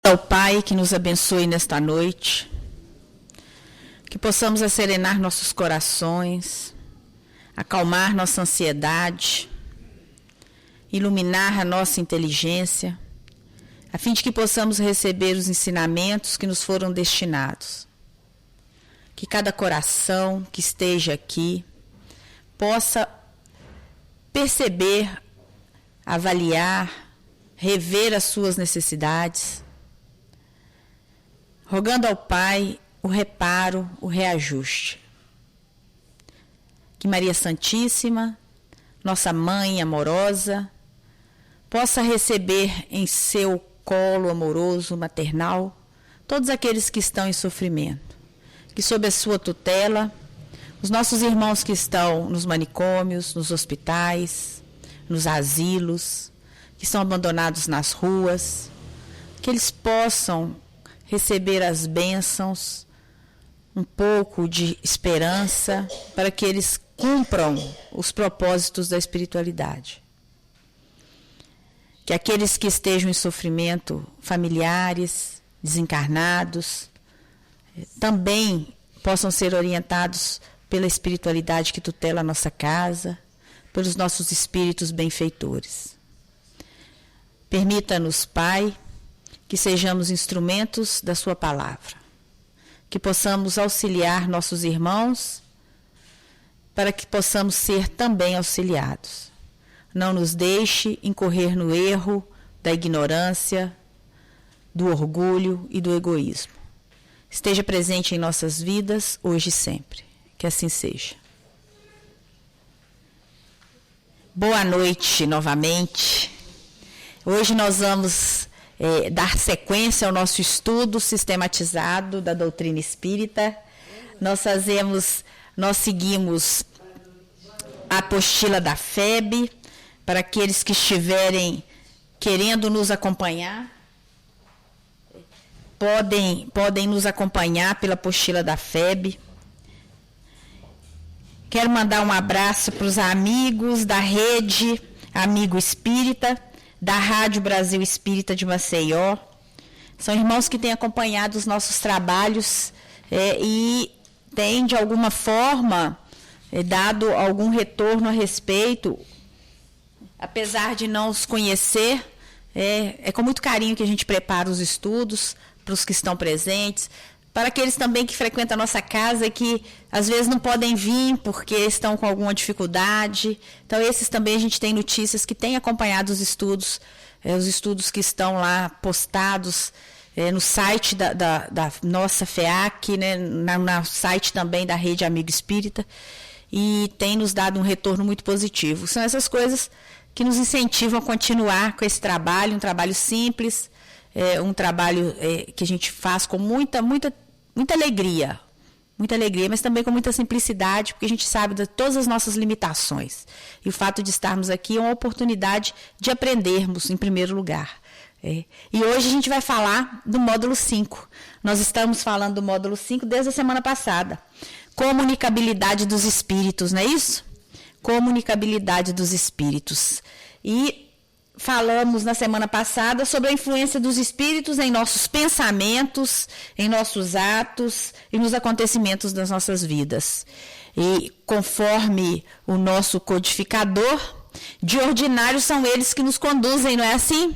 Ao Pai que nos abençoe nesta noite, que possamos acerenar nossos corações, acalmar nossa ansiedade, iluminar a nossa inteligência, a fim de que possamos receber os ensinamentos que nos foram destinados. Que cada coração que esteja aqui possa perceber, avaliar, rever as suas necessidades, rogando ao Pai o reparo, o reajuste. Que Maria Santíssima, nossa Mãe amorosa, possa receber em seu colo amoroso, maternal, todos aqueles que estão em sofrimento. Que sob a sua tutela, os nossos irmãos que estão nos manicômios, nos hospitais, nos asilos, que estão abandonados nas ruas, que eles possam receber as bênçãos, um pouco de esperança, para que eles cumpram os propósitos da espiritualidade. Que aqueles que estejam em sofrimento, familiares, desencarnados, também possam ser orientados pela espiritualidade que tutela a nossa casa, pelos nossos espíritos benfeitores. Permita-nos, Pai, que sejamos instrumentos da sua palavra, que possamos auxiliar nossos irmãos, para que possamos ser também auxiliados. Não nos deixe incorrer no erro da ignorância, do orgulho e do egoísmo. Esteja presente em nossas vidas, hoje e sempre. Que assim seja. Boa noite novamente. Hoje nós vamos dar sequência ao nosso estudo sistematizado da doutrina espírita. Nós seguimos a apostila da FEB, para aqueles que estiverem querendo nos acompanhar, podem nos acompanhar pela apostila da FEB. Quero mandar um abraço para os amigos da rede Amigo Espírita, da Rádio Brasil Espírita de Maceió. São irmãos que têm acompanhado os nossos trabalhos e têm, de alguma forma, dado algum retorno a respeito. Apesar de não os conhecer, é com muito carinho que a gente prepara os estudos para os que estão presentes, para aqueles também que frequentam a nossa casa e que às vezes não podem vir porque estão com alguma dificuldade. Então, esses também a gente tem notícias que têm acompanhado os estudos que estão lá postados no site da nossa FEAC, né, no site também da Rede Amigo Espírita, e tem nos dado um retorno muito positivo. São essas coisas que nos incentivam a continuar com esse trabalho, um trabalho simples, um trabalho que a gente faz com muita alegria, mas também com muita simplicidade, porque a gente sabe de todas as nossas limitações. E o fato de estarmos aqui é uma oportunidade de aprendermos, em primeiro lugar. E hoje a gente vai falar do módulo 5. Nós estamos falando do módulo 5 desde a semana passada. Comunicabilidade dos espíritos, não é isso? Comunicabilidade dos espíritos. E falamos na semana passada sobre a influência dos espíritos em nossos pensamentos, em nossos atos e nos acontecimentos das nossas vidas. E conforme o nosso codificador, de ordinário são eles que nos conduzem, não é assim?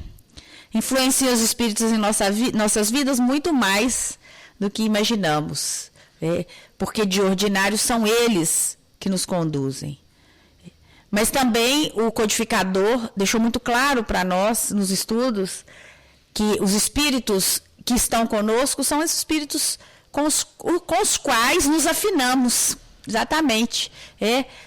Influenciam os espíritos em nossas vidas muito mais do que imaginamos. Porque de ordinário são eles que nos conduzem. Mas também o codificador deixou muito claro para nós, nos estudos, que os espíritos que estão conosco são esses espíritos com os quais nos afinamos. Exatamente.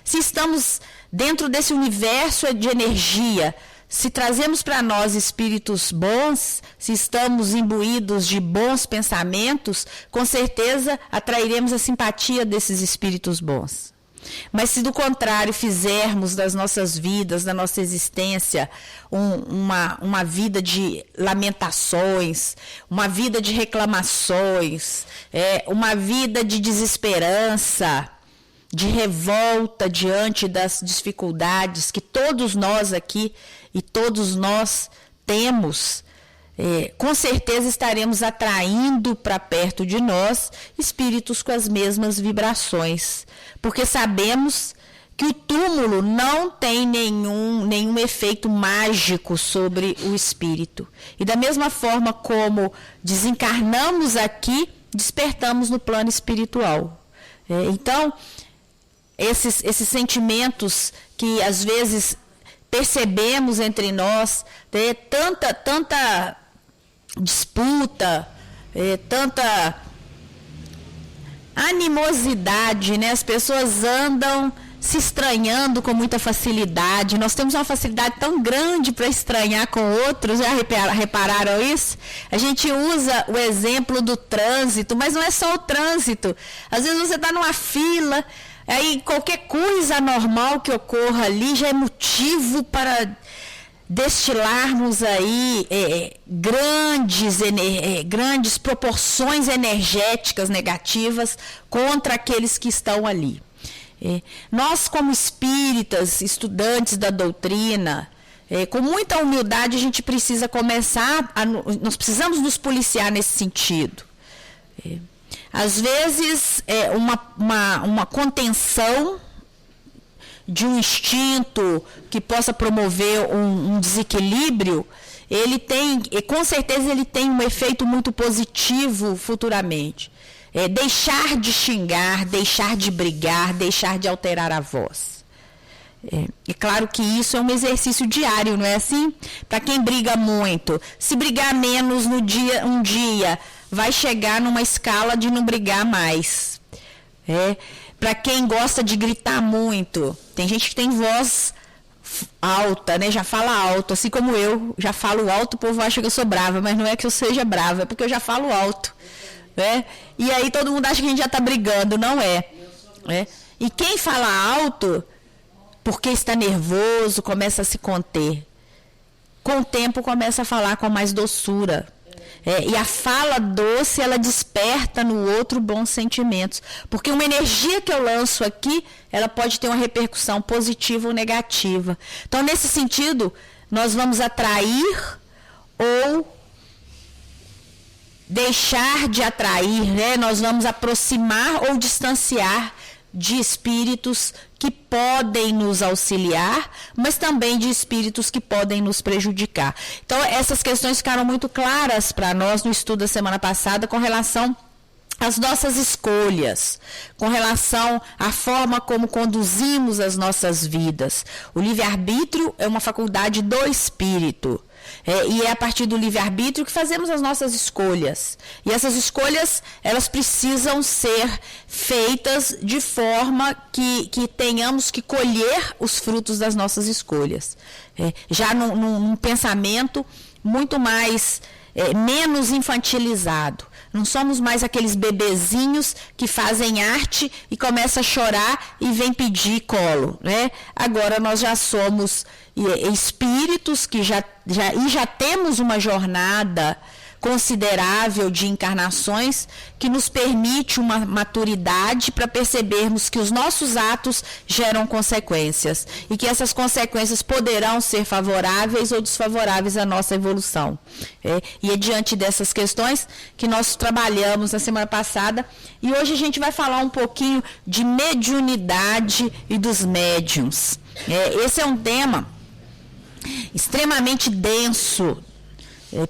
Se estamos dentro desse universo de energia, se trazemos para nós espíritos bons, se estamos imbuídos de bons pensamentos, com certeza atrairemos a simpatia desses espíritos bons. Mas se do contrário fizermos das nossas vidas, da nossa existência, uma vida de lamentações, uma vida de reclamações, uma vida de desesperança, de revolta diante das dificuldades que todos nós aqui e todos nós temos, com certeza estaremos atraindo para perto de nós espíritos com as mesmas vibrações, porque sabemos que o túmulo não tem nenhum efeito mágico sobre o espírito. E da mesma forma como desencarnamos aqui, despertamos no plano espiritual. Então, esses sentimentos que às vezes percebemos entre nós, tanta disputa, tanta animosidade, né? As pessoas andam se estranhando com muita facilidade. Nós temos uma facilidade tão grande para estranhar com outros, já repararam isso? A gente usa o exemplo do trânsito, mas não é só o trânsito. Às vezes você está numa fila, aí qualquer coisa anormal que ocorra ali já é motivo para destilarmos aí grandes proporções energéticas negativas contra aqueles que estão ali. Nós, como espíritas, estudantes da doutrina, com muita humildade, a gente precisa nós precisamos nos policiar nesse sentido. Às vezes, uma contenção de um instinto que possa promover um desequilíbrio, com certeza ele tem um efeito muito positivo futuramente. Deixar de xingar, deixar de brigar, deixar de alterar a voz. É claro que isso é um exercício diário, não é assim? Para quem briga muito, se brigar menos um dia, vai chegar numa escala de não brigar mais. Para quem gosta de gritar muito, tem gente que tem voz alta, né? Já fala alto, assim como eu já falo alto, o povo acha que eu sou brava, mas não é que eu seja brava, é porque eu já falo alto. E aí todo mundo acha que a gente já está brigando, não é. E quem fala alto, porque está nervoso, começa a se conter. Com o tempo começa a falar com mais doçura. E a fala doce, ela desperta no outro bons sentimentos. Porque uma energia que eu lanço aqui, ela pode ter uma repercussão positiva ou negativa. Então, nesse sentido, nós vamos atrair ou deixar de atrair, né? Nós vamos aproximar ou distanciar de espíritos que podem nos auxiliar, mas também de espíritos que podem nos prejudicar. Então, essas questões ficaram muito claras para nós no estudo da semana passada com relação às nossas escolhas, com relação à forma como conduzimos as nossas vidas. O livre-arbítrio é uma faculdade do espírito. E é a partir do livre-arbítrio que fazemos as nossas escolhas. E essas escolhas, elas precisam ser feitas de forma que tenhamos que colher os frutos das nossas escolhas. Já num pensamento muito mais, menos infantilizado. Não somos mais aqueles bebezinhos que fazem arte e começam a chorar e vêm pedir colo, né? Agora nós já somos espíritos que já temos uma jornada considerável de encarnações que nos permite uma maturidade para percebermos que os nossos atos geram consequências e que essas consequências poderão ser favoráveis ou desfavoráveis à nossa evolução. E é diante dessas questões que nós trabalhamos na semana passada e hoje a gente vai falar um pouquinho de mediunidade e dos médiuns. Esse é um tema extremamente denso.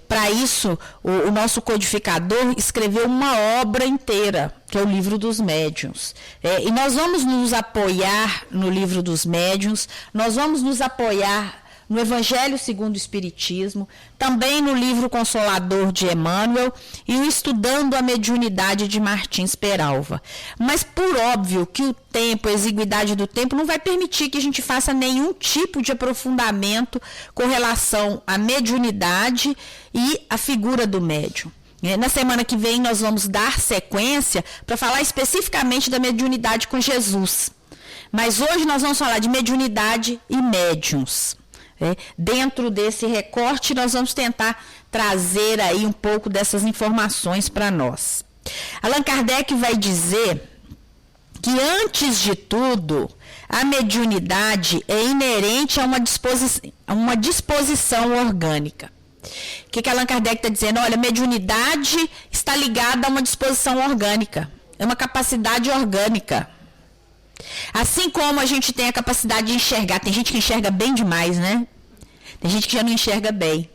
Para isso, o nosso codificador escreveu uma obra inteira, que é o Livro dos Médiuns. E nós vamos nos apoiar no Livro dos Médiuns, nós vamos nos apoiar no Evangelho segundo o Espiritismo, também no Livro Consolador de Emmanuel e o Estudando a Mediunidade de Martins Peralva. Mas, por óbvio, que o tempo, a exiguidade do tempo, não vai permitir que a gente faça nenhum tipo de aprofundamento com relação à mediunidade e à figura do médium. Na semana que vem, nós vamos dar sequência para falar especificamente da mediunidade com Jesus. Mas hoje nós vamos falar de mediunidade e médiuns. Dentro desse recorte, nós vamos tentar trazer aí um pouco dessas informações para nós. Allan Kardec vai dizer que, antes de tudo, a mediunidade é inerente a uma disposição orgânica. O que Allan Kardec está dizendo? Olha, mediunidade está ligada a uma disposição orgânica, é uma capacidade orgânica. Assim como a gente tem a capacidade de enxergar, tem gente que enxerga bem demais, né? Tem gente que já não enxerga bem.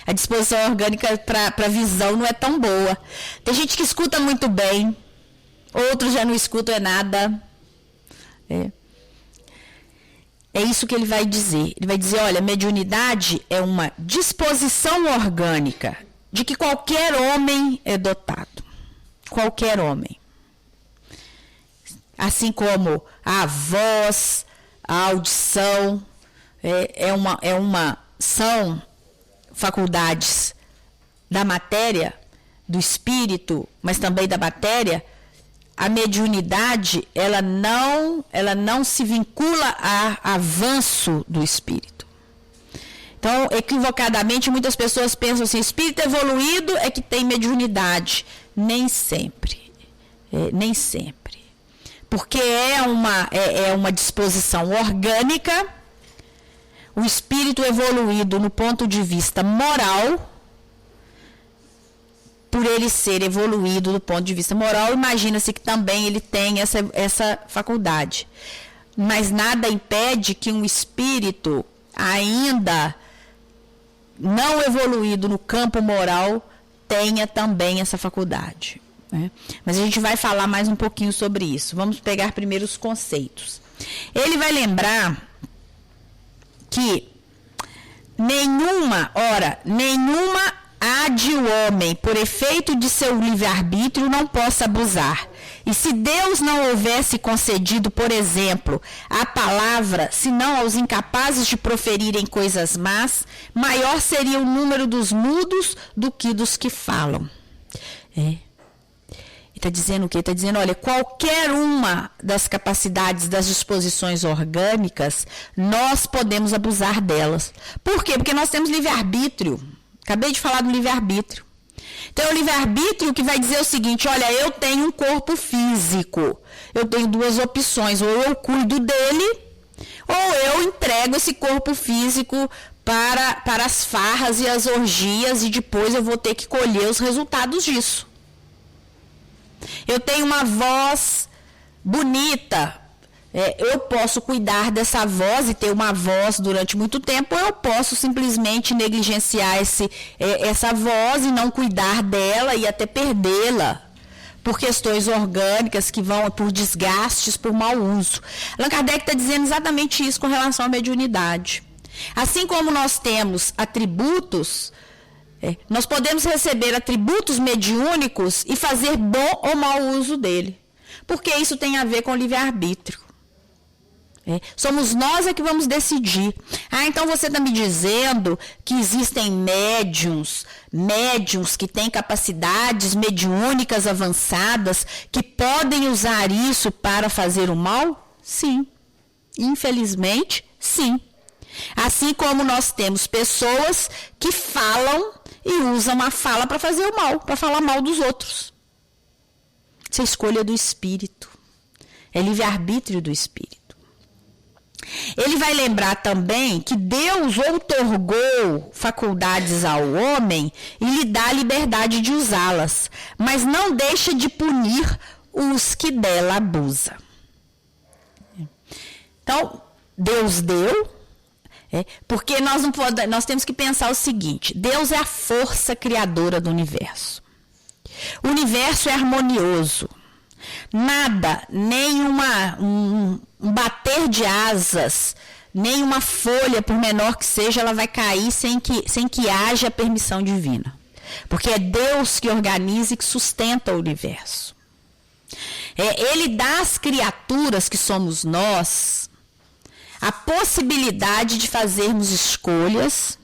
A disposição orgânica para a visão não é tão boa. Tem gente que escuta muito bem, outros já não escutam nada. É isso que ele vai dizer. Ele vai dizer, olha, mediunidade é uma disposição orgânica de que qualquer homem é dotado. Qualquer homem. Assim como a voz, a audição, são faculdades da matéria, do espírito, mas também da matéria. A mediunidade, ela não se vincula a avanço do espírito. Então, equivocadamente, muitas pessoas pensam assim, espírito evoluído é que tem mediunidade. Nem sempre. Nem sempre. Porque é uma disposição orgânica. O espírito evoluído no ponto de vista moral, por ele ser evoluído do ponto de vista moral, imagina-se que também ele tem essa faculdade. Mas nada impede que um espírito ainda não evoluído no campo moral tenha também essa faculdade. Né? Mas a gente vai falar mais um pouquinho sobre isso. Vamos pegar primeiro os conceitos. Ele vai lembrar que nenhuma há de o homem, por efeito de seu livre-arbítrio, não possa abusar. E se Deus não houvesse concedido, por exemplo, a palavra, senão aos incapazes de proferirem coisas más, maior seria o número dos mudos do que dos que falam. Está dizendo o quê? Está dizendo, olha, qualquer uma das capacidades, das disposições orgânicas, nós podemos abusar delas. Por quê? Porque nós temos livre-arbítrio. Acabei de falar do livre-arbítrio. Então, é o livre-arbítrio que vai dizer o seguinte, olha, eu tenho um corpo físico, eu tenho duas opções, ou eu cuido dele, ou eu entrego esse corpo físico para as farras e as orgias, e depois eu vou ter que colher os resultados disso. Eu tenho uma voz bonita, eu posso cuidar dessa voz e ter uma voz durante muito tempo, ou eu posso simplesmente negligenciar essa voz e não cuidar dela e até perdê-la por questões orgânicas que vão por desgastes, por mau uso. Allan Kardec está dizendo exatamente isso com relação à mediunidade. Assim como nós temos atributos, nós podemos receber atributos mediúnicos e fazer bom ou mau uso dele. Porque isso tem a ver com livre-arbítrio. Somos nós que vamos decidir. Então você está me dizendo que existem médiuns que têm capacidades mediúnicas avançadas, que podem usar isso para fazer o mal? Sim. Infelizmente, sim. Assim como nós temos pessoas que falam e usam a fala para fazer o mal, para falar mal dos outros. Isso é escolha do espírito. É livre-arbítrio do espírito. Ele vai lembrar também que Deus outorgou faculdades ao homem e lhe dá a liberdade de usá-las, mas não deixa de punir os que dela abusam. Então, Deus deu, porque nós temos que pensar o seguinte, Deus é a força criadora do universo. O universo é harmonioso. Nada, nem um bater de asas, nem uma folha, por menor que seja, ela vai cair sem que haja permissão divina. Porque é Deus que organiza e que sustenta o universo. Ele dá às criaturas que somos nós a possibilidade de fazermos escolhas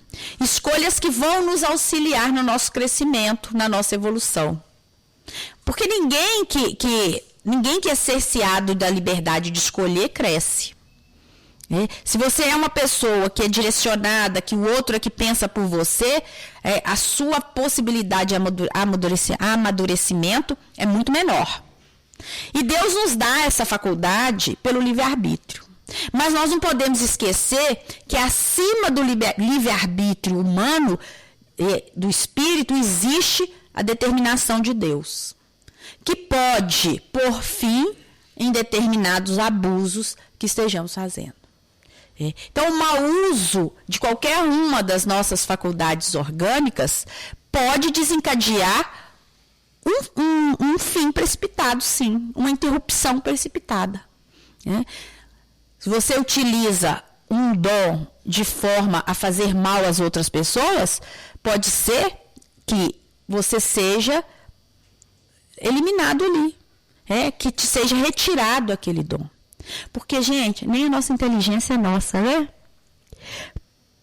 que vão nos auxiliar no nosso crescimento, na nossa evolução. Porque ninguém que é cerceado da liberdade de escolher, cresce. Se você é uma pessoa que é direcionada, que o outro é que pensa por você, a sua possibilidade de amadurecimento é muito menor. E Deus nos dá essa faculdade pelo livre-arbítrio. Mas nós não podemos esquecer que acima do livre-arbítrio humano, do Espírito existe a determinação de Deus, que pode pôr fim em determinados abusos que estejamos fazendo. Então, o mau uso de qualquer uma das nossas faculdades orgânicas pode desencadear um fim precipitado, sim, uma interrupção precipitada. Se você utiliza um dom de forma a fazer mal às outras pessoas, pode ser que você seja eliminado ali, que te seja retirado aquele dom. Porque, gente, nem a nossa inteligência é nossa, né?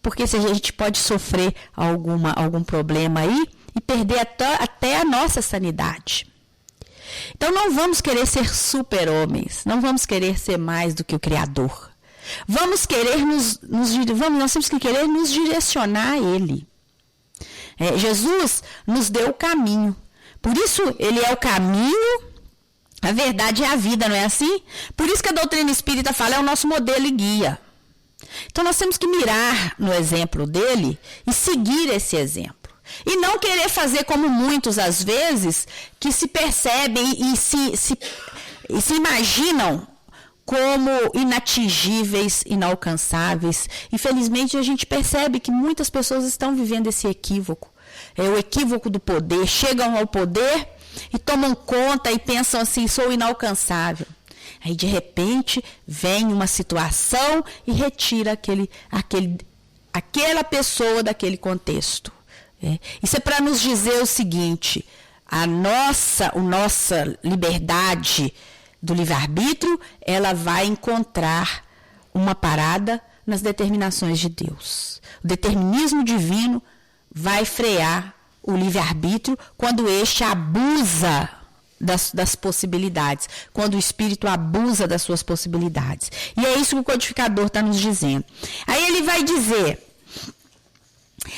Porque se a gente pode sofrer algum problema aí e perder até a nossa sanidade. Então, não vamos querer ser super-homens, não vamos querer ser mais do que o Criador. Nós temos que querer nos direcionar a Ele. Jesus nos deu o caminho. Por isso, Ele é o caminho, a verdade é a vida, não é assim? Por isso que a doutrina espírita fala, é o nosso modelo e guia. Então, nós temos que mirar no exemplo dele e seguir esse exemplo. E não querer fazer como muitos, às vezes, que se percebem e se imaginam como inatingíveis, inalcançáveis. Infelizmente, a gente percebe que muitas pessoas estão vivendo esse equívoco. É o equívoco do poder. Chegam ao poder e tomam conta e pensam assim, sou inalcançável. Aí, de repente, vem uma situação e retira aquela pessoa daquele contexto. Isso é para nos dizer o seguinte, a nossa liberdade do livre-arbítrio, ela vai encontrar uma parada nas determinações de Deus. O determinismo divino vai frear o livre-arbítrio quando este abusa das possibilidades, quando o espírito abusa das suas possibilidades. E é isso que o codificador está nos dizendo. Aí ele vai dizer,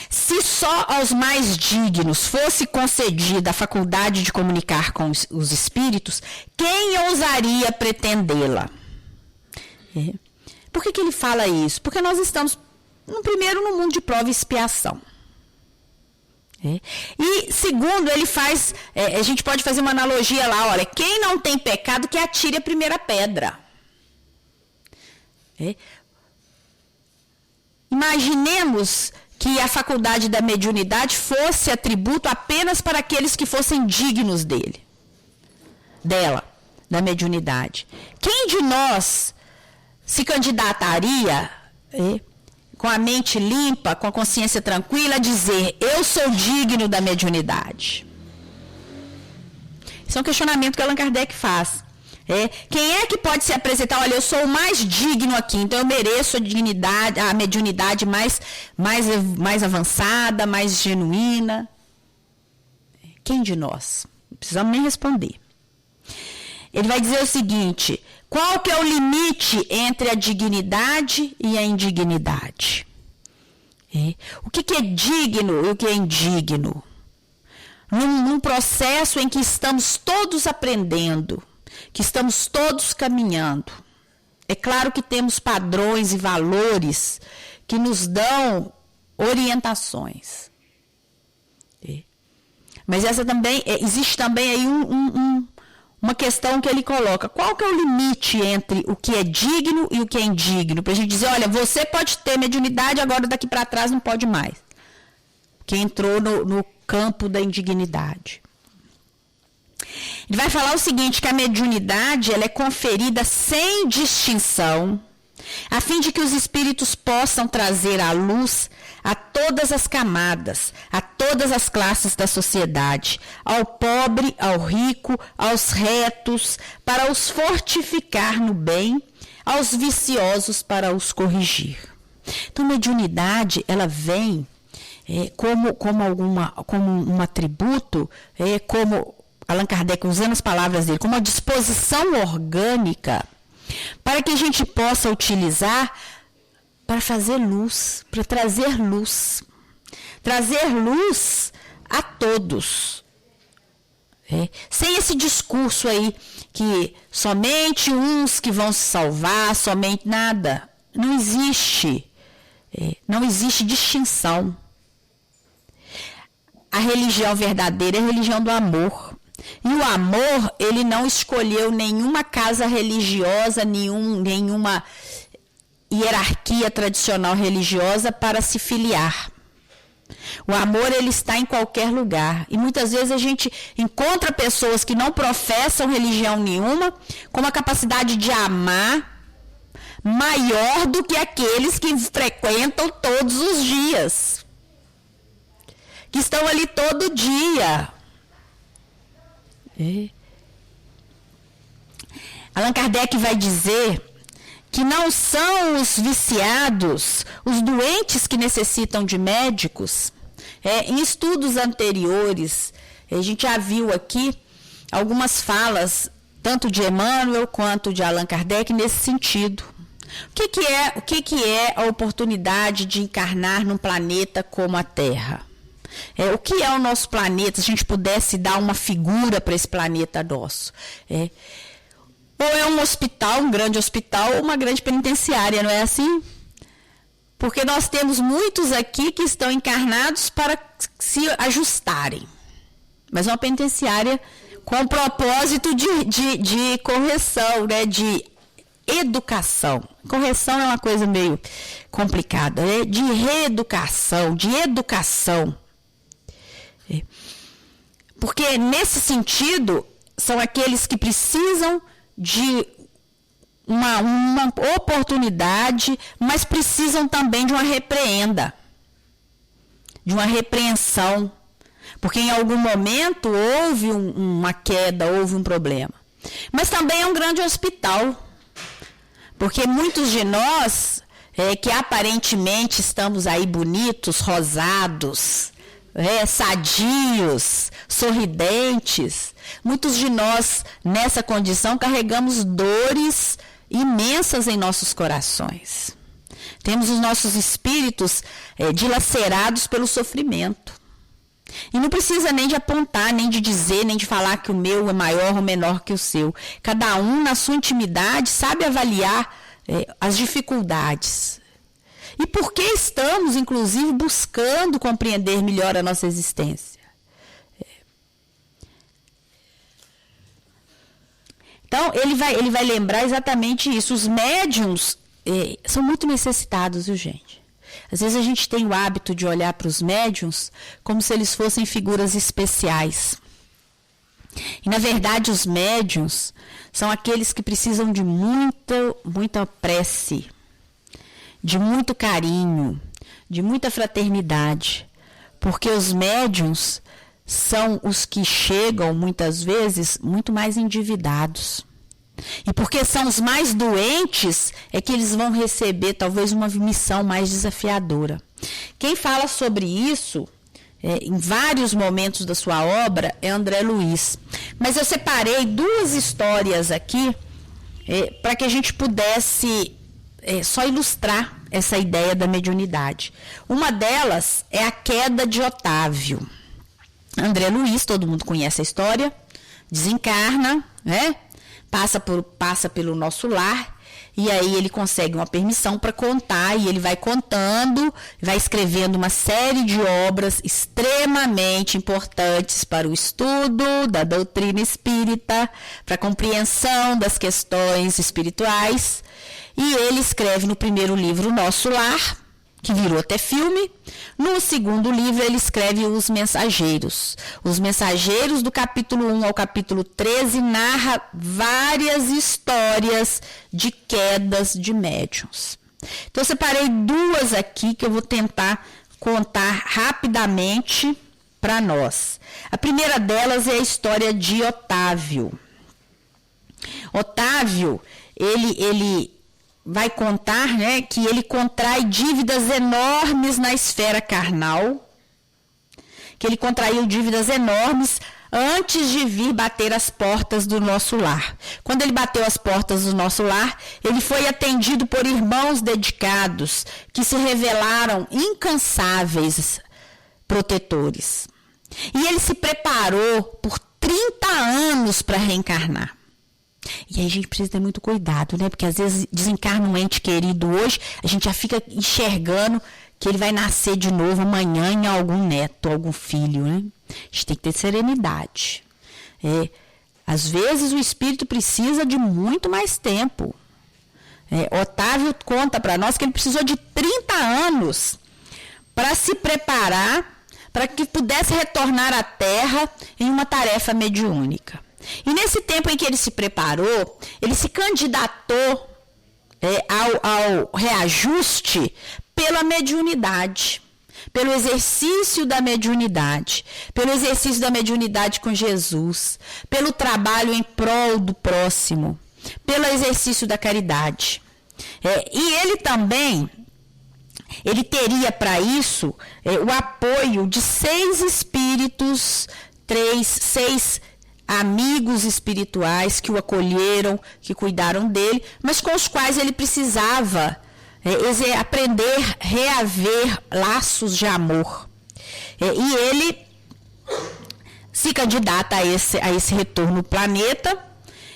se só aos mais dignos fosse concedida a faculdade de comunicar com os espíritos, quem ousaria pretendê-la? Por que ele fala isso? Porque nós estamos, primeiro, no mundo de prova e expiação. E segundo, ele faz, a gente pode fazer uma analogia lá, olha, quem não tem pecado que atire a primeira pedra. Imaginemos que a faculdade da mediunidade fosse atributo apenas para aqueles que fossem dignos dela, da mediunidade. Quem de nós se candidataria, com a mente limpa, com a consciência tranquila, a dizer, eu sou digno da mediunidade? Esse é um questionamento que Allan Kardec faz. Quem é que pode se apresentar? Olha, eu sou o mais digno aqui, então eu mereço a mediunidade mais avançada, mais genuína. Quem de nós? Não precisamos nem responder. Ele vai dizer o seguinte, qual que é o limite entre a dignidade e a indignidade? O que é digno e o que é indigno? Num processo em que estamos todos aprendendo, que estamos todos caminhando. É claro que temos padrões e valores que nos dão orientações. Mas existe também aí uma questão que ele coloca. Qual que é o limite entre o que é digno e o que é indigno? Para a gente dizer, olha, você pode ter mediunidade, agora daqui para trás não pode mais. Que entrou no campo da indignidade. Ele vai falar o seguinte, que a mediunidade ela é conferida sem distinção, a fim de que os espíritos possam trazer à luz a todas as camadas, a todas as classes da sociedade, ao pobre, ao rico, aos retos, para os fortificar no bem, aos viciosos para os corrigir. Então, mediunidade, ela vem como um atributo, como Allan Kardec, usando as palavras dele, como uma disposição orgânica para que a gente possa utilizar para fazer luz, para trazer luz. Trazer luz a todos. Sem esse discurso aí que somente uns que vão se salvar, somente nada. Não existe. Não existe distinção. a religião verdadeira é a religião do amor. E o amor, ele não escolheu nenhuma casa religiosa, nenhuma hierarquia tradicional religiosa para se filiar. O amor, ele está em qualquer lugar. E muitas vezes a gente encontra pessoas que não professam religião nenhuma, com uma capacidade de amar maior do que aqueles que frequentam todos os dias, que estão ali todo dia. Allan Kardec vai dizer que não são os viciados, os doentes que necessitam de médicos. Em estudos anteriores, a gente já viu aqui algumas falas, tanto de Emmanuel quanto de Allan Kardec, nesse sentido. O que é a oportunidade de encarnar num planeta como a Terra? O que é o nosso planeta, se a gente pudesse dar uma figura para esse planeta nosso? Ou é um hospital, um grande hospital, ou uma grande penitenciária, não é assim? Porque nós temos muitos aqui que estão encarnados para se ajustarem. Mas uma penitenciária com propósito de correção, né? De educação. Correção é uma coisa meio complicada, né? De reeducação, de educação. Porque, nesse sentido, são aqueles que precisam de uma oportunidade, mas precisam também de uma repreenda, de uma repreensão, porque em algum momento houve uma queda, houve um problema. Mas também é um grande hospital, porque muitos de nós, que aparentemente estamos aí bonitos, rosados, sadios, sorridentes, muitos de nós, nessa condição, carregamos dores imensas em nossos corações. Temos os nossos espíritos dilacerados pelo sofrimento. E não precisa nem de apontar, nem de dizer, nem de falar que o meu é maior ou menor que o seu. Cada um, na sua intimidade, sabe avaliar as dificuldades. E por que estamos, inclusive, buscando compreender melhor a nossa existência? Então, ele vai lembrar exatamente isso. Os médiuns são muito necessitados, viu, gente? Às vezes a gente tem o hábito de olhar para os médiuns como se eles fossem figuras especiais. E, na verdade, os médiuns são aqueles que precisam de muita prece, de muito carinho, de muita fraternidade. Porque os médiuns são os que chegam, muitas vezes, muito mais endividados. E porque são os mais doentes, é que eles vão receber talvez uma missão mais desafiadora. Quem fala sobre isso, em vários momentos da sua obra, é André Luiz. Mas eu separei duas histórias aqui, para que a gente pudesse só ilustrar essa ideia da mediunidade. Uma delas é a queda de Otávio. André Luiz, todo mundo conhece a história, desencarna, né? Passa pelo nosso lar, e aí ele consegue uma permissão para contar, e ele vai contando, vai escrevendo uma série de obras extremamente importantes para o estudo da doutrina espírita, para a compreensão das questões espirituais. E ele escreve no primeiro livro Nosso Lar, que virou até filme. No segundo livro, ele escreve Os Mensageiros. Os Mensageiros, do capítulo 1 ao capítulo 13, narra várias histórias de quedas de médiuns. Então, eu separei duas aqui que eu vou tentar contar rapidamente para nós. A primeira delas é a história de Otávio. Otávio, ele vai contar, né, que ele contrai dívidas enormes na esfera carnal, que ele contraiu dívidas enormes antes de vir bater as portas do nosso lar. Quando ele bateu as portas do nosso lar, ele foi atendido por irmãos dedicados, que se revelaram incansáveis protetores. E ele se preparou por 30 anos para reencarnar. E aí a gente precisa ter muito cuidado, né? Porque às vezes desencarna um ente querido hoje, a gente já fica enxergando que ele vai nascer de novo amanhã em algum neto, algum filho, né? A gente tem que ter serenidade. Às vezes o espírito precisa de muito mais tempo. Otávio conta para nós que ele precisou de 30 anos para se preparar para que pudesse retornar à Terra em uma tarefa mediúnica. E nesse tempo em que ele se preparou, ele se candidatou ao reajuste pela mediunidade, pelo exercício da mediunidade com Jesus, pelo trabalho em prol do próximo, pelo exercício da caridade. E ele também, ele teria para isso o apoio de 6 espíritos, 6 amigos espirituais que o acolheram, que cuidaram dele, mas com os quais ele precisava aprender a reaver laços de amor. E ele se candidata a esse retorno ao planeta,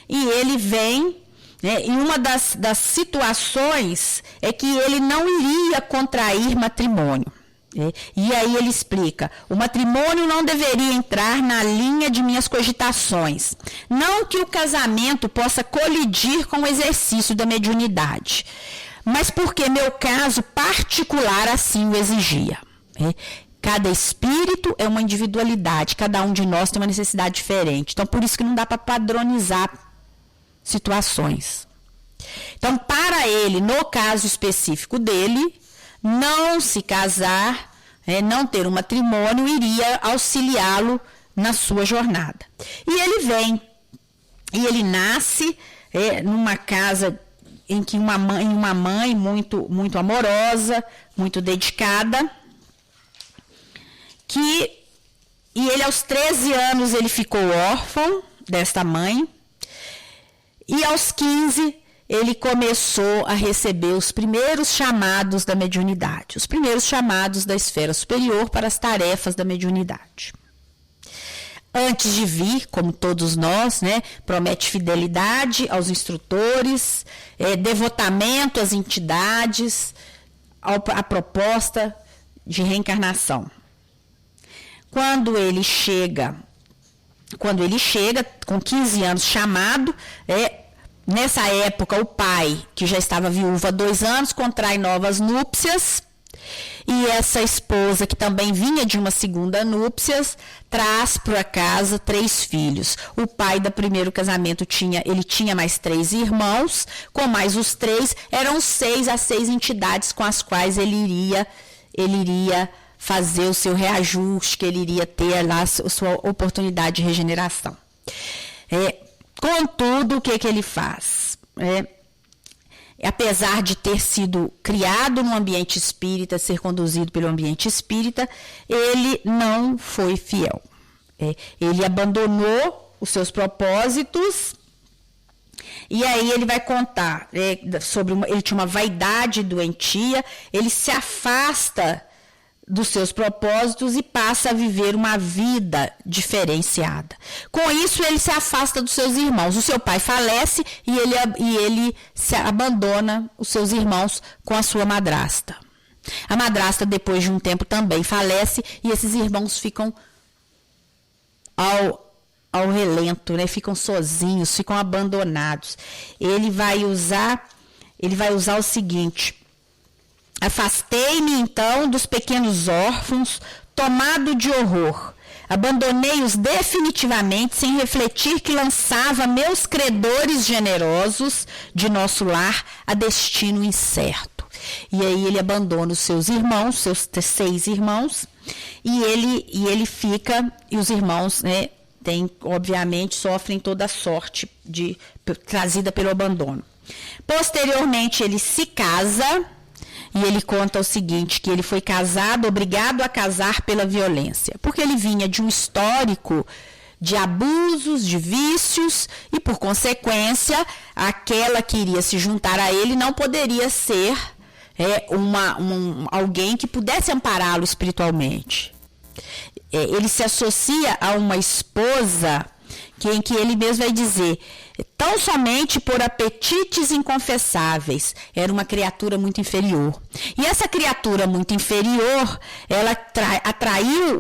e ele vem, e uma das situações é que ele não iria contrair matrimônio. E aí ele explica: o matrimônio não deveria entrar na linha de minhas cogitações. Não que o casamento possa colidir com o exercício da mediunidade, mas porque meu caso particular assim o exigia. Cada espírito é uma individualidade, cada um de nós tem uma necessidade diferente. Então, por isso que não dá para padronizar situações. Então, para ele, no caso específico dele, não se casar, não ter um matrimônio, iria auxiliá-lo na sua jornada. E ele vem, e ele nasce numa casa em que uma mãe muito, muito amorosa, muito dedicada, e ele aos 13 anos ele ficou órfão desta mãe, e aos 15 ele começou a receber os primeiros chamados da mediunidade, os primeiros chamados da esfera superior para as tarefas da mediunidade. Antes de vir, como todos nós, promete fidelidade aos instrutores, devotamento às entidades, à proposta de reencarnação. Quando ele chega com 15 anos chamado, nessa época o pai, que já estava viúvo há 2 anos, contrai novas núpcias, e essa esposa, que também vinha de uma segunda núpcias, traz para casa 3 filhos. O pai do primeiro casamento tinha mais 3 irmãos, com mais os 3, eram 6 a 6 entidades com as quais ele iria fazer o seu reajuste, que ele iria ter lá a sua oportunidade de regeneração. Contudo, o que ele faz? Apesar de ter sido criado no ambiente espírita, ser conduzido pelo ambiente espírita, ele não foi fiel. Ele abandonou os seus propósitos, e aí ele vai contar sobre ele tinha uma vaidade doentia, ele se afasta dos seus propósitos e passa a viver uma vida diferenciada. Com isso, ele se afasta dos seus irmãos. O seu pai falece e ele se abandona os seus irmãos com a sua madrasta. A madrasta, depois de um tempo, também falece, e esses irmãos ficam ao relento, ficam sozinhos, ficam abandonados. Ele vai usar o seguinte: afastei-me, então, dos pequenos órfãos, tomado de horror. Abandonei-os definitivamente, sem refletir que lançava meus credores generosos de nosso lar a destino incerto. E aí ele abandona os seus irmãos, seus 6 irmãos, e ele fica, e os irmãos, obviamente, sofrem toda a sorte trazida pelo abandono. Posteriormente, ele se casa. E ele conta o seguinte, que ele foi obrigado a casar pela violência, porque ele vinha de um histórico de abusos, de vícios, e por consequência, aquela que iria se juntar a ele não poderia ser alguém que pudesse ampará-lo espiritualmente. Ele se associa a uma esposa em que ele mesmo vai dizer: tão somente por apetites inconfessáveis. Era uma criatura muito inferior. E essa criatura muito inferior, ela atraía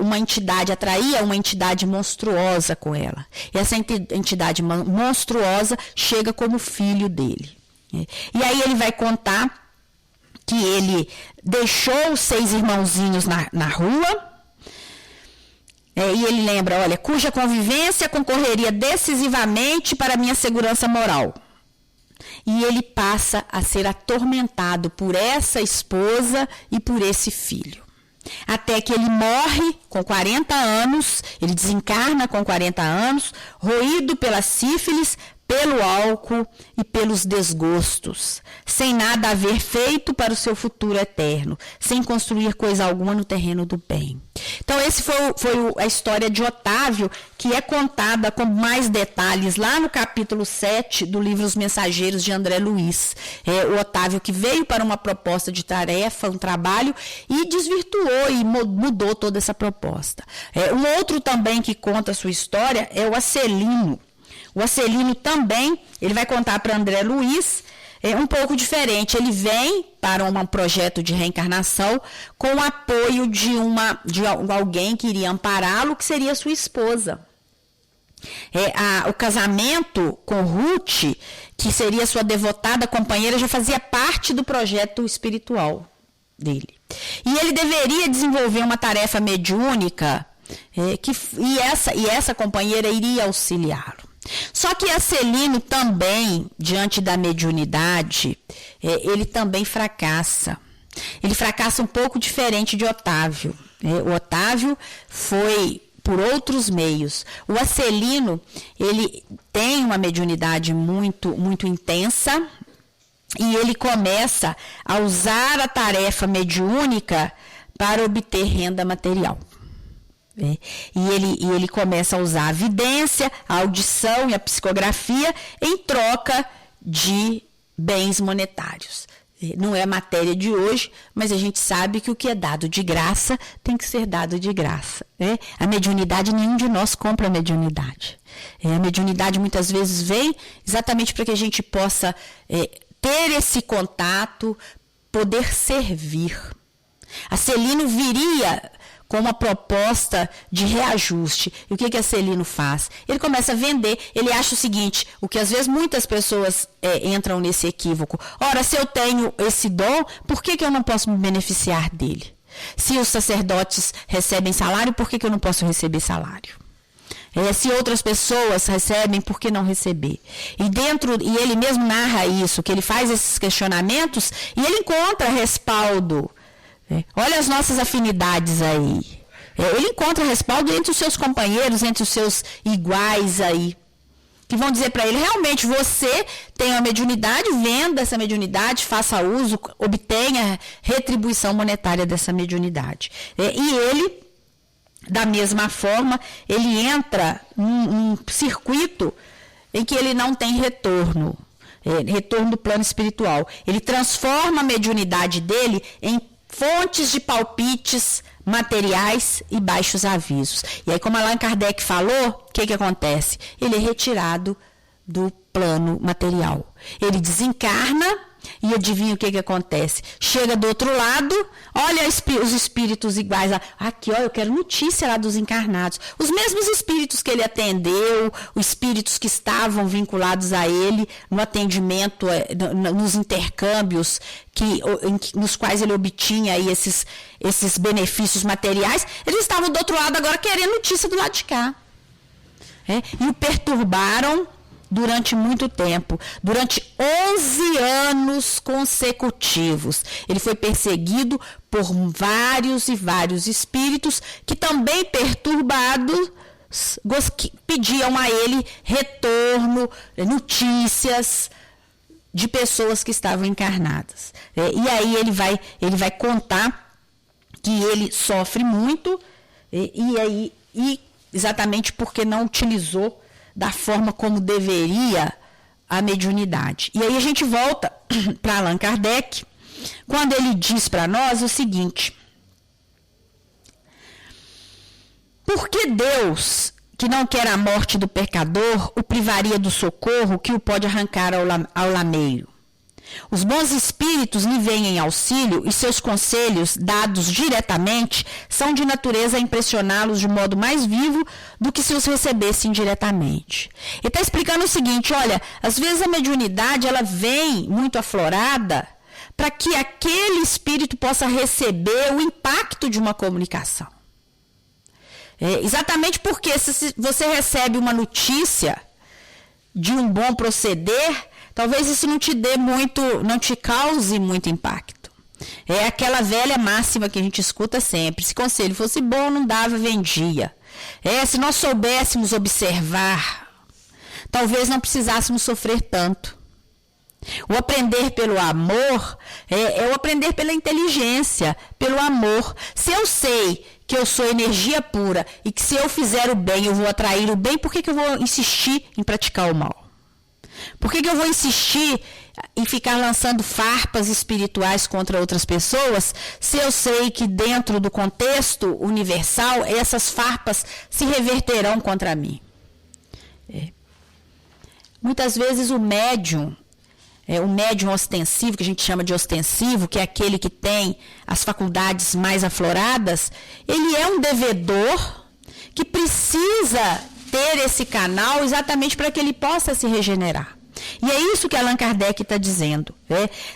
uma entidade monstruosa com ela. E essa entidade monstruosa chega como filho dele. E aí ele vai contar que ele deixou os 6 irmãozinhos na rua. E ele lembra, olha, cuja convivência concorreria decisivamente para a minha segurança moral. E ele passa a ser atormentado por essa esposa e por esse filho. Até que ele morre com 40 anos, ele desencarna com 40 anos, roído pela sífilis, pelo álcool e pelos desgostos, sem nada haver feito para o seu futuro eterno, sem construir coisa alguma no terreno do bem. Então, esse foi a história de Otávio, que é contada com mais detalhes lá no capítulo 7 do livro Os Mensageiros de André Luiz. O Otávio que veio para uma proposta de tarefa, um trabalho, e desvirtuou e mudou toda essa proposta. Um outro também que conta a sua história é o Acelino. O Acelino também, ele vai contar para André Luiz, um pouco diferente. Ele vem para um projeto de reencarnação com o apoio de alguém que iria ampará-lo, que seria sua esposa. O casamento com Ruth, que seria sua devotada companheira, já fazia parte do projeto espiritual dele. E ele deveria desenvolver uma tarefa mediúnica, e essa companheira iria auxiliá-lo. Só que Acelino também, diante da mediunidade, ele também fracassa. Ele fracassa um pouco diferente de Otávio. O Otávio foi por outros meios. O Acelino, ele tem uma mediunidade muito, muito intensa, e ele começa a usar a tarefa mediúnica para obter renda material. E ele começa a usar a vidência, a audição e a psicografia em troca de bens monetários. Não é a matéria de hoje, mas a gente sabe que o que é dado de graça tem que ser dado de graça. A mediunidade, nenhum de nós compra a mediunidade. A mediunidade muitas vezes vem exatamente para que a gente possa ter esse contato, poder servir. Acelino viria com uma proposta de reajuste. E o que Acelino faz? Ele começa a vender, ele acha o seguinte, o que às vezes muitas pessoas entram nesse equívoco. Ora, se eu tenho esse dom, por que eu não posso me beneficiar dele? Se os sacerdotes recebem salário, por que eu não posso receber salário? Se outras pessoas recebem, por que não receber? E ele mesmo narra isso, que ele faz esses questionamentos e ele encontra respaldo. Olha as nossas afinidades aí. Ele encontra respaldo entre os seus companheiros, entre os seus iguais aí, que vão dizer para ele, realmente, você tem uma mediunidade, venda essa mediunidade, faça uso, obtenha retribuição monetária dessa mediunidade. E ele, da mesma forma, ele entra num circuito em que ele não tem retorno do plano espiritual. Ele transforma a mediunidade dele em fontes de palpites materiais e baixos avisos. E aí, como Allan Kardec falou, o que acontece? Ele é retirado do plano material. Ele desencarna e adivinha o que acontece? Chega do outro lado, olha os espíritos iguais. Aqui, ó, eu quero notícia lá dos encarnados. Os mesmos espíritos que ele atendeu, os espíritos que estavam vinculados a ele no atendimento, nos intercâmbios nos quais ele obtinha aí esses benefícios materiais, eles estavam do outro lado agora querendo notícia do lado de cá. E o perturbaram durante muito tempo, durante 11 anos consecutivos. Ele foi perseguido por vários e vários espíritos que também perturbados pediam a ele retorno, notícias de pessoas que estavam encarnadas. E aí ele vai contar que ele sofre muito e exatamente porque não utilizou da forma como deveria a mediunidade. E aí a gente volta para Allan Kardec, quando ele diz para nós o seguinte: por que Deus, que não quer a morte do pecador, o privaria do socorro que o pode arrancar ao lameiro. Os bons espíritos lhe vêm em auxílio e seus conselhos, dados diretamente, são de natureza a impressioná-los de modo mais vivo do que se os recebesse indiretamente. Ele está explicando o seguinte, olha, às vezes a mediunidade ela vem muito aflorada para que aquele espírito possa receber o impacto de uma comunicação. Exatamente porque se você recebe uma notícia de um bom proceder, talvez isso não te cause muito impacto. É aquela velha máxima que a gente escuta sempre. Se conselho fosse bom, não dava, vendia. Se nós soubéssemos observar, talvez não precisássemos sofrer tanto. O aprender pelo amor é o aprender pela inteligência, pelo amor. Se eu sei que eu sou energia pura e que se eu fizer o bem, eu vou atrair o bem, por que eu vou insistir em praticar o mal? Por que eu vou insistir em ficar lançando farpas espirituais contra outras pessoas, se eu sei que dentro do contexto universal, essas farpas se reverterão contra mim? Muitas vezes o médium ostensivo, que a gente chama de ostensivo, que é aquele que tem as faculdades mais afloradas, ele é um devedor que precisa ter esse canal exatamente para que ele possa se regenerar. E é isso que Allan Kardec está dizendo.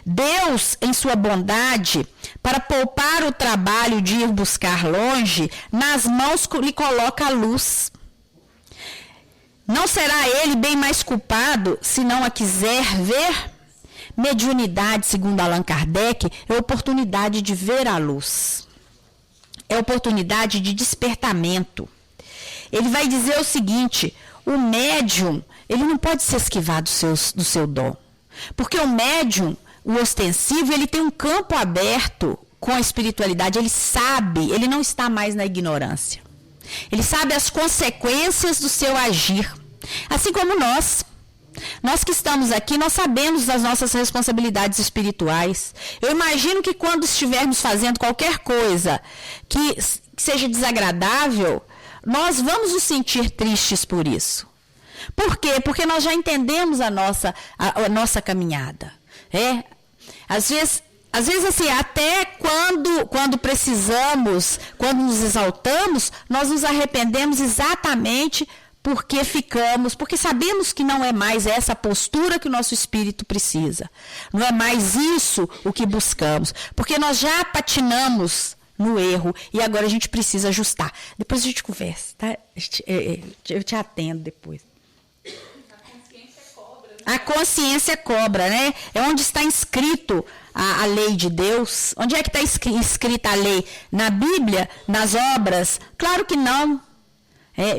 Deus, em sua bondade, para poupar o trabalho de ir buscar longe, nas mãos lhe coloca a luz. Não será ele bem mais culpado se não a quiser ver? Mediunidade, segundo Allan Kardec, é oportunidade de ver a luz. É oportunidade de despertamento. Ele vai dizer o seguinte, o médium, ele não pode se esquivar do seu dom. Porque o médium, o ostensivo, ele tem um campo aberto com a espiritualidade. Ele sabe, ele não está mais na ignorância. Ele sabe as consequências do seu agir. Assim como nós. Nós que estamos aqui, nós sabemos das nossas responsabilidades espirituais. Eu imagino que quando estivermos fazendo qualquer coisa que seja desagradável, nós vamos nos sentir tristes por isso. Por quê? Porque nós já entendemos a nossa caminhada. Às vezes assim, até quando precisamos, quando nos exaltamos, nós nos arrependemos exatamente porque sabemos que não é mais essa postura que o nosso espírito precisa. Não é mais isso o que buscamos. Porque nós já patinamos no erro e agora a gente precisa ajustar. Depois a gente conversa, tá? Eu te atendo depois. A consciência cobra, né? É onde está inscrito a lei de Deus. Onde é que está escrita a lei? Na Bíblia? Nas obras? Claro que não.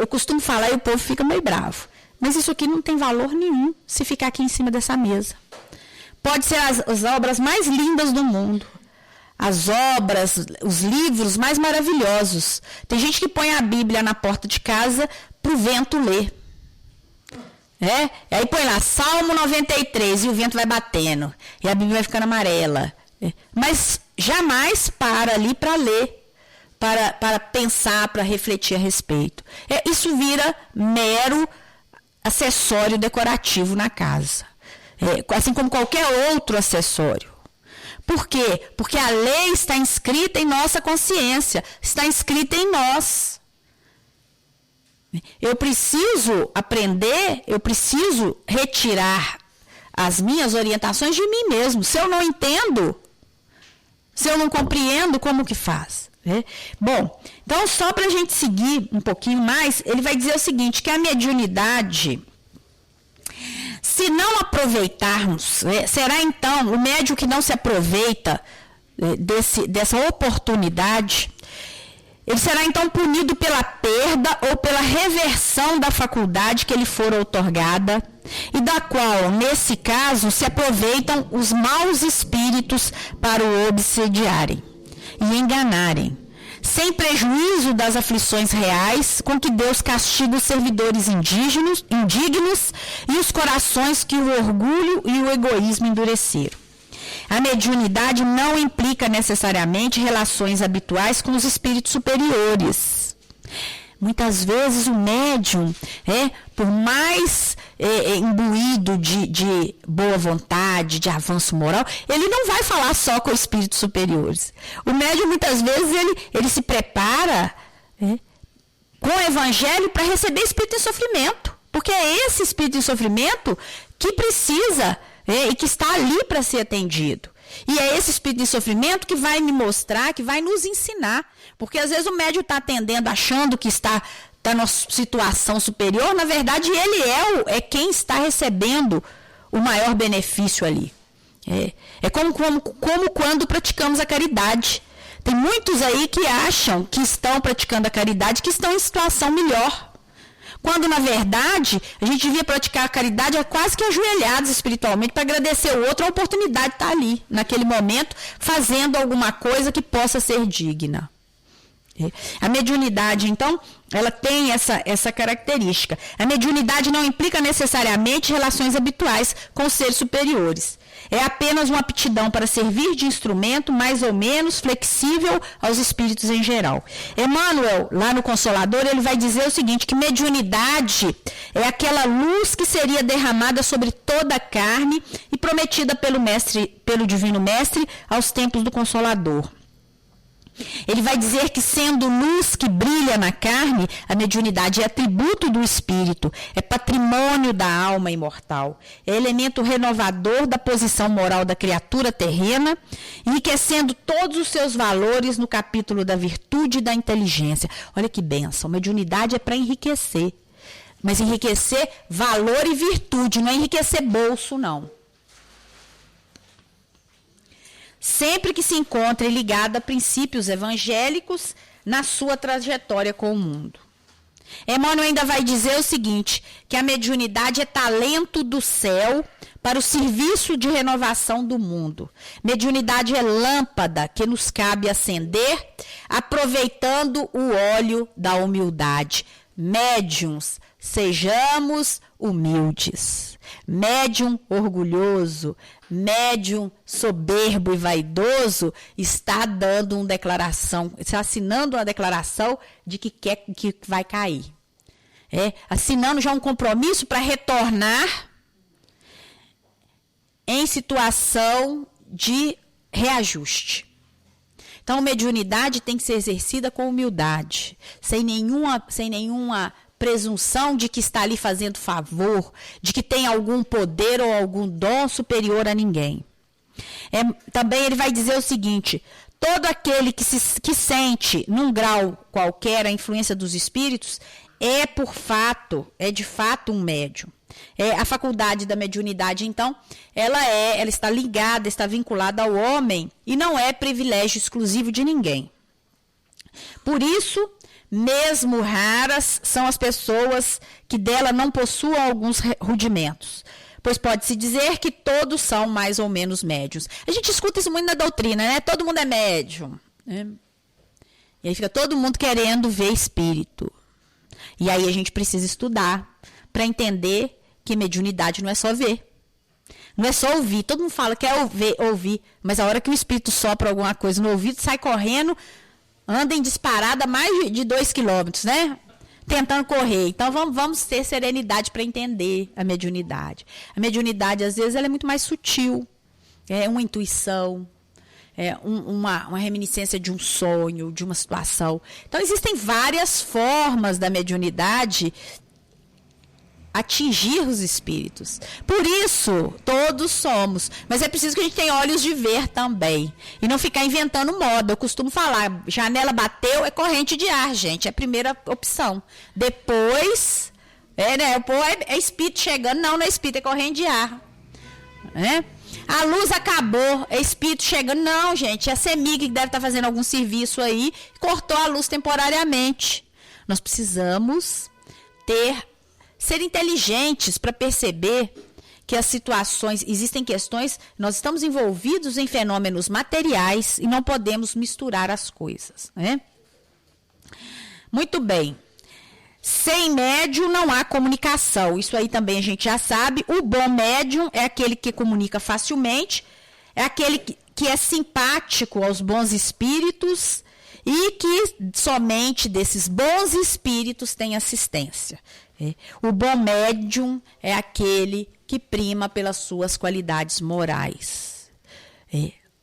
Eu costumo falar e o povo fica meio bravo. Mas isso aqui não tem valor nenhum se ficar aqui em cima dessa mesa. Pode ser as obras mais lindas do mundo. As obras, os livros mais maravilhosos. Tem gente que põe a Bíblia na porta de casa para o vento ler. Aí põe lá, Salmo 93, e o vento vai batendo. E a Bíblia vai ficando amarela. Mas jamais para ali para ler. Para pensar, para refletir a respeito. Isso vira mero acessório decorativo na casa. Assim como qualquer outro acessório. Por quê? Porque a lei está inscrita em nossa consciência, está inscrita em nós. Eu preciso aprender, eu preciso retirar as minhas orientações de mim mesmo. Se eu não entendo, se eu não compreendo, como que faz? Bom, então só para a gente seguir um pouquinho mais, ele vai dizer o seguinte, que a mediunidade, se não aproveitarmos, será então o médium que não se aproveita dessa oportunidade, ele será então punido pela perda ou pela reversão da faculdade que lhe for outorgada e da qual, nesse caso, se aproveitam os maus espíritos para o obsediarem e enganarem, sem prejuízo das aflições reais com que Deus castiga os servidores indignos e os corações que o orgulho e o egoísmo endureceram. A mediunidade não implica necessariamente relações habituais com os espíritos superiores, Muitas vezes o médium, por mais imbuído de boa vontade, de avanço moral, ele não vai falar só com espíritos superiores. O médium, muitas vezes, ele se prepara com o evangelho para receber espírito em sofrimento. Porque é esse espírito em sofrimento que precisa e que está ali para ser atendido. E é esse espírito de sofrimento que vai me mostrar, que vai nos ensinar. Porque às vezes o médium está atendendo, achando que está numa situação superior, na verdade ele é quem está recebendo o maior benefício ali. É como quando praticamos a caridade. Tem muitos aí que acham que estão praticando a caridade, que estão em situação melhor. Quando, na verdade, a gente devia praticar a caridade quase que ajoelhados espiritualmente para agradecer o outro a oportunidade de estar ali, naquele momento, fazendo alguma coisa que possa ser digna. A mediunidade, então, ela tem essa característica. A mediunidade não implica necessariamente relações habituais com os seres superiores. É apenas uma aptidão para servir de instrumento mais ou menos flexível aos espíritos em geral. Emmanuel, lá no Consolador, ele vai dizer o seguinte, que mediunidade é aquela luz que seria derramada sobre toda a carne e prometida pelo Divino Mestre aos tempos do Consolador. Ele vai dizer que, sendo luz que brilha na carne, a mediunidade é atributo do espírito, é patrimônio da alma imortal, é elemento renovador da posição moral da criatura terrena, enriquecendo todos os seus valores no capítulo da virtude e da inteligência. Olha que bênção, mediunidade é para enriquecer, mas enriquecer valor e virtude, não é enriquecer bolso, não. Sempre que se encontre ligada a princípios evangélicos na sua trajetória com o mundo. Emmanuel ainda vai dizer o seguinte, que a mediunidade é talento do céu para o serviço de renovação do mundo. Mediunidade é lâmpada que nos cabe acender, aproveitando o óleo da humildade. Médiuns, sejamos humildes. Médium orgulhoso, médium soberbo e vaidoso está dando uma declaração, está assinando uma declaração de que quer que vai cair. Assinando já um compromisso para retornar em situação de reajuste. Então, a mediunidade tem que ser exercida com humildade, sem nenhuma presunção de que está ali fazendo favor, de que tem algum poder ou algum dom superior a ninguém. Também ele vai dizer o seguinte, todo aquele que sente, num grau qualquer, a influência dos espíritos, é de fato um médium. A faculdade da mediunidade, então, ela está ligada, está vinculada ao homem e não é privilégio exclusivo de ninguém. Por isso, mesmo raras são as pessoas que dela não possuam alguns rudimentos, pois pode-se dizer que todos são mais ou menos médiuns. A gente escuta isso muito na doutrina, né? Todo mundo é médium. E aí fica todo mundo querendo ver espírito. E aí a gente precisa estudar para entender que mediunidade não é só ver. Não é só ouvir. Todo mundo fala que é ouvir, mas a hora que o espírito sopra alguma coisa no ouvido, sai correndo, anda em disparada mais de 2 quilômetros, né? Tentando correr. Então, vamos ter serenidade para entender a mediunidade. A mediunidade, às vezes, ela é muito mais sutil. É uma intuição, uma reminiscência de um sonho, de uma situação. Então, existem várias formas da mediunidade atingir os espíritos. Por isso, todos somos. Mas é preciso que a gente tenha olhos de ver também. E não ficar inventando moda. Eu costumo falar, janela bateu, é corrente de ar, gente. É a primeira opção. Depois, é espírito chegando. Não é espírito, é corrente de ar. A luz acabou, é espírito chegando. Não, gente, é a CEMIG que deve estar fazendo algum serviço aí. Cortou a luz temporariamente. Nós precisamos ser inteligentes para perceber que as situações, existem questões, nós estamos envolvidos em fenômenos materiais e não podemos misturar as coisas. Muito bem. Sem médium não há comunicação. Isso aí também a gente já sabe. O bom médium é aquele que comunica facilmente, é aquele que é simpático aos bons espíritos e que somente desses bons espíritos tem assistência. O bom médium é aquele que prima pelas suas qualidades morais.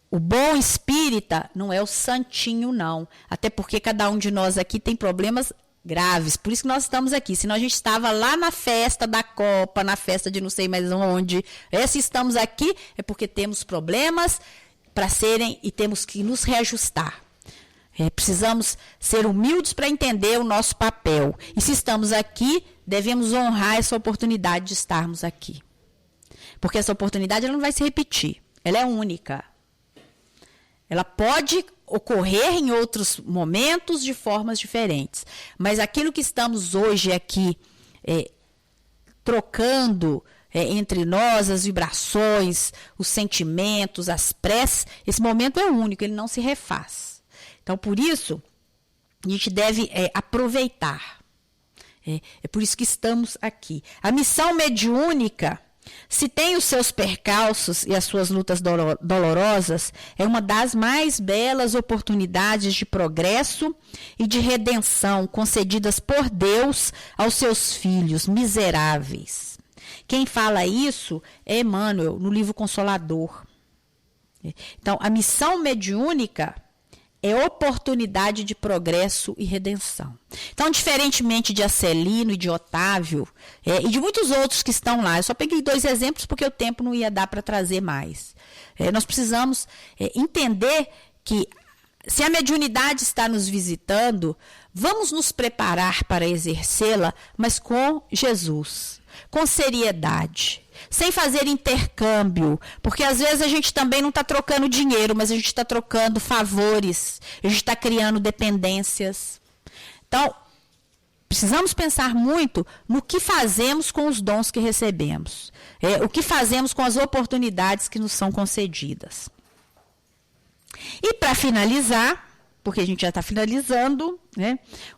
O bom espírita não é o santinho, não. Até porque cada um de nós aqui tem problemas graves. Por isso que nós estamos aqui. Senão a gente estava lá na festa da Copa, na festa de não sei mais onde. Se estamos aqui é porque temos problemas para serem e temos que nos reajustar. Precisamos ser humildes para entender o nosso papel. E se estamos aqui, devemos honrar essa oportunidade de estarmos aqui. Porque essa oportunidade ela não vai se repetir. Ela é única. Ela pode ocorrer em outros momentos de formas diferentes. Mas aquilo que estamos hoje aqui trocando entre nós, as vibrações, os sentimentos, as preces, esse momento é único, ele não se refaz. Então, por isso, a gente deve aproveitar. É por isso que estamos aqui. A missão mediúnica, se tem os seus percalços e as suas lutas dolorosas, é uma das mais belas oportunidades de progresso e de redenção concedidas por Deus aos seus filhos miseráveis. Quem fala isso é Emmanuel, no livro Consolador. Então, a missão mediúnica é oportunidade de progresso e redenção. Então, diferentemente de Acelino e de Otávio, e de muitos outros que estão lá, eu só peguei 2 exemplos porque o tempo não ia dar para trazer mais. Nós precisamos entender que, se a mediunidade está nos visitando, vamos nos preparar para exercê-la, mas com Jesus, com seriedade, sem fazer intercâmbio, porque às vezes a gente também não está trocando dinheiro, mas a gente está trocando favores, a gente está criando dependências. Então, precisamos pensar muito no que fazemos com os dons que recebemos, o que fazemos com as oportunidades que nos são concedidas. E para finalizar, porque a gente já está finalizando,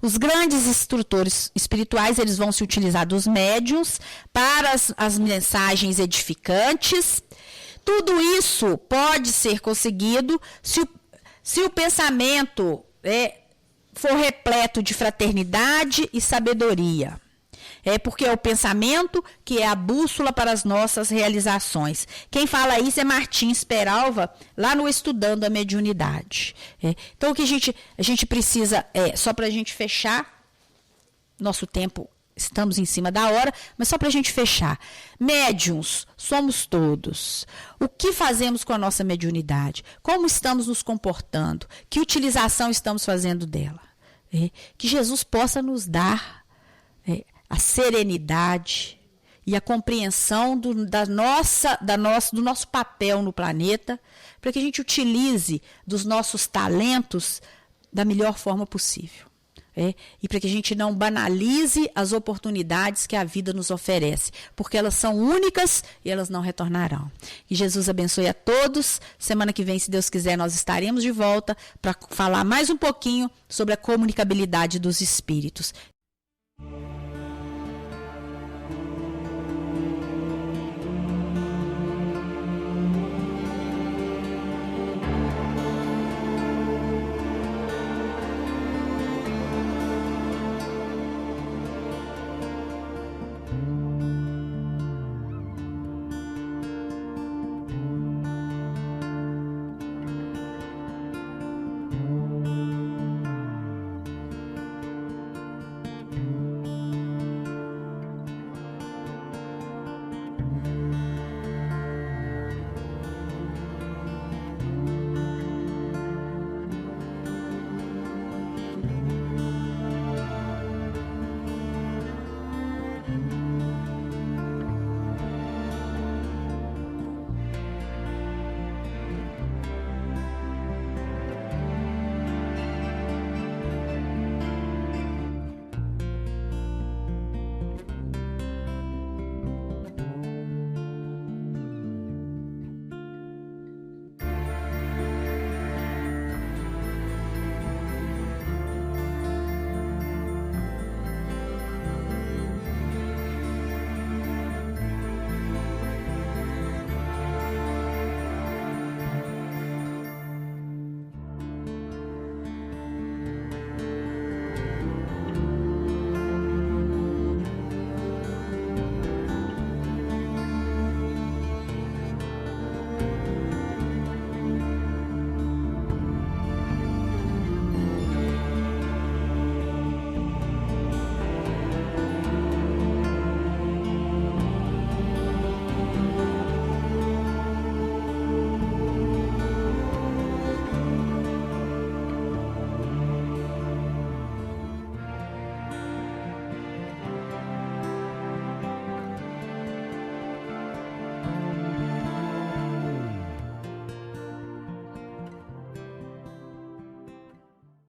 os grandes instrutores espirituais, eles vão se utilizar dos médiuns para as mensagens edificantes. Tudo isso pode ser conseguido se o pensamento for repleto de fraternidade e sabedoria. Porque é o pensamento que é a bússola para as nossas realizações. Quem fala isso é Martins Peralva, lá no Estudando a Mediunidade. Então, o que a gente precisa, só para a gente fechar, nosso tempo, estamos em cima da hora, mas só para a gente fechar. Médiuns somos todos. O que fazemos com a nossa mediunidade? Como estamos nos comportando? Que utilização estamos fazendo dela? Que Jesus possa nos dar a serenidade e a compreensão do nosso papel no planeta, para que a gente utilize dos nossos talentos da melhor forma possível. E para que a gente não banalize as oportunidades que a vida nos oferece, porque elas são únicas e elas não retornarão. Que Jesus abençoe a todos. Semana que vem, se Deus quiser, nós estaremos de volta para falar mais um pouquinho sobre a comunicabilidade dos espíritos.